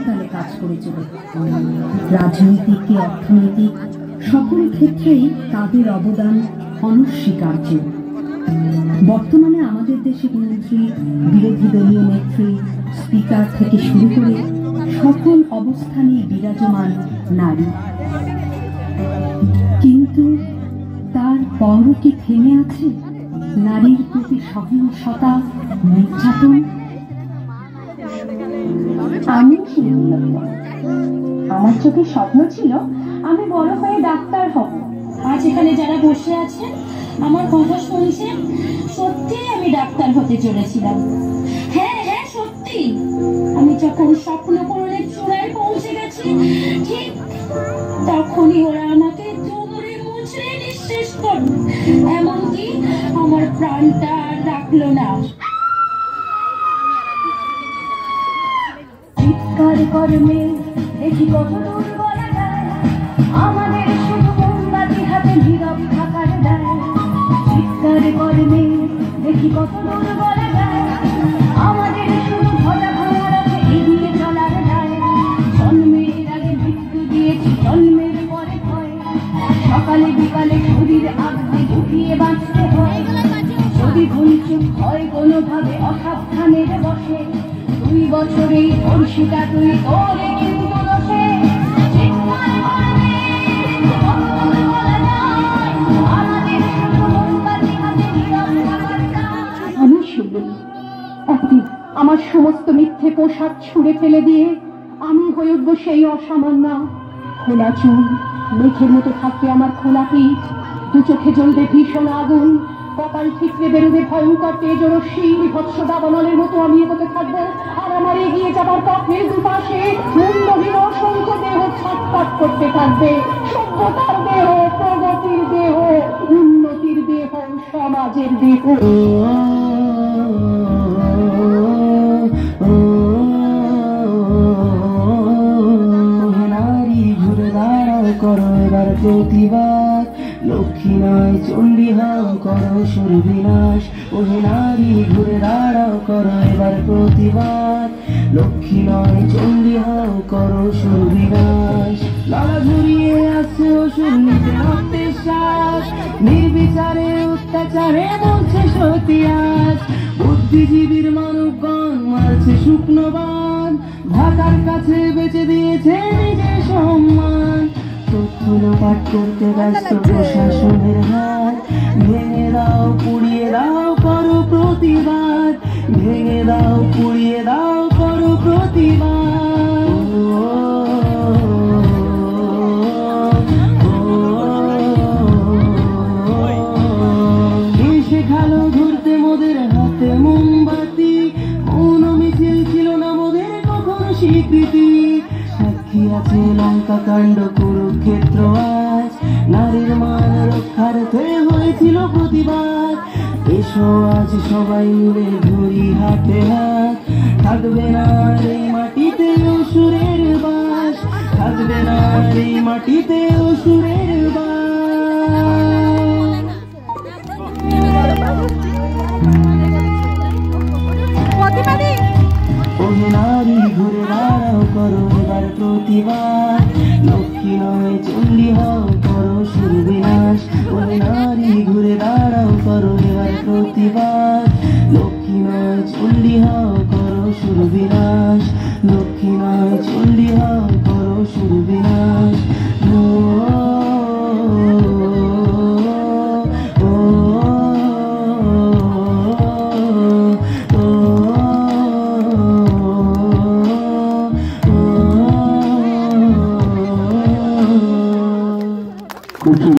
তালে কাজ করে চলে। রাজনৈতিক কি অর্থনৈতিক সকল ক্ষেত্রেই তাদের অবদান অনস্বীকার্য। বর্তমানে আমাদের দেশে মন্ত্রী, বিরোধী দলীয় নেত্রী, স্পিকার থেকে শুরু করে সকল অবস্থানেই বিরাজমান নারী। কিন্তু তারপরও কি থেমে আছে নারীর প্রতি সহিংসতা, নির্যাতন? আমি আমার চোখে স্বপ্ন ছিল আমি বড় হয়ে ডাক্তার হব। আজ এখানে যারা বসে আছেন আমার কথা শুনছেন, সত্যি আমি ডাক্তার হতে চলেছিলাম। হ্যাঁ হ্যাঁ সত্যি, আমি যখন স্বপ্ন পূরণের চূড়ায় পৌঁছে গেছি ঠিক তখনই ওরা আমাকে দুমড়ে মুচড়ে নিঃশেষ করল, এমনকি আমার প্রাণটা আর রাখলো না। চিৎকার কর্মে দেখি কত দূর বলা যায়, আমাদের শুধু মোমবাতি হাতে নীরব থাকার দায়। চিৎকার কর্মে দেখি কত দূর বলা যায়, আমাদের শুধু ভজা ভাঙা রাখে এগিয়ে চলার দায়। জন্মের আগে মৃত্যু দিয়েছি, জন্মের পরে ভয়, সকালে বিকালে শরীর আগ্নে ঢুকিয়ে বাঁচতে হয়। যদি ভুলচুক হয় কোনোভাবে অসাবধানের বসে, 2 বছরেই বর্ষিটা তুই তোরে কিন্তু দোষে। আমি শুনলাম একদিন আমার সমস্ত মিথ্যে পোশাক ছুঁড়ে ফেলে দিয়ে আমি হয়ে উঠবো সেই অসামান্য। খোলা চুল, মেঘের মতো থাকবে আমার খোলা পিঠ, 2 চোখে জ্বলবে ভীষণ আগুন, কপাল ঠিকরে বেরোবে ভয়ঙ্কর তেজরশ্মি, বিভৎস দাবানলের মতো আমি এগোতে থাকবো। আর আমার এগিয়ে যাবার পথের দুপাশে মুন্ডহীন অসংখ্য দেহ ছটফট করতে থাকবে। সভ্যতার দেহ, প্রগতির দেহ, উন্নতির দেহ, সমাজের দেহ। নারী ঘুরে দাঁড়াও, করো এবার প্রতিবাদ, লক্ষ্মী নয় চণ্ডী হও, করো সুর বিনাশ। ওহে নারী ঘুরে দাঁড়াও, করো এবার প্রতিবাদ, লক্ষ্মী নয় চণ্ডী হও, করো সুর বিনাশ। লালা ঝরিয়ে আসছে অসুর, নিতে রক্তের শ্বাস, নির্বিচারে অত্যাচারে বলছে সতী আজ। বুদ্ধিজীবীর মানবগণ মারছে শুকনো বান, ঢাকার কাছে বেঁচে দিয়েছে নিজের সম্মান। তথ্য পাঠ করতে ব্যস্ত প্রশাসনের হাত, ভেঙে দাও পুড়িয়ে দাও করো প্রতিবাদ, ভেঙে দাও পুড়িয়ে দাও করো প্রতিবাদ। শেখালো ধরতে মোদের হাতে মোমবাতি, মৌন মিছিল ছিল না মোদের কখনো স্বীকৃতি। সাক্ষী আছে লঙ্কা কাণ্ড, কুরুক্ষেত্র আজ, নারীর মান রক্ষার্থে হয়েছিল প্রতিবাদ। এসো আজ সবাই মিলে ধরি হাতে হাত, থাকবে না এই মাটিতে অসুরের বাস, থাকবে না এই মাটিতে অসুরের বাস। ওহে নারী ঘুরে দাঁড়াও, করো এবার প্রতিবাদ, লক্ষ্মী নয় চণ্ডী হও, করো সুর বিনাশ। ওহে নারী ঘুরে দাঁড়াও, করো এবার প্রতিবাদ, লক্ষ্মী নয় চণ্ডী হও, করো সুর বিনাশ, লক্ষ্মী নয় চণ্ডী হও, করো সুর বিনাশ।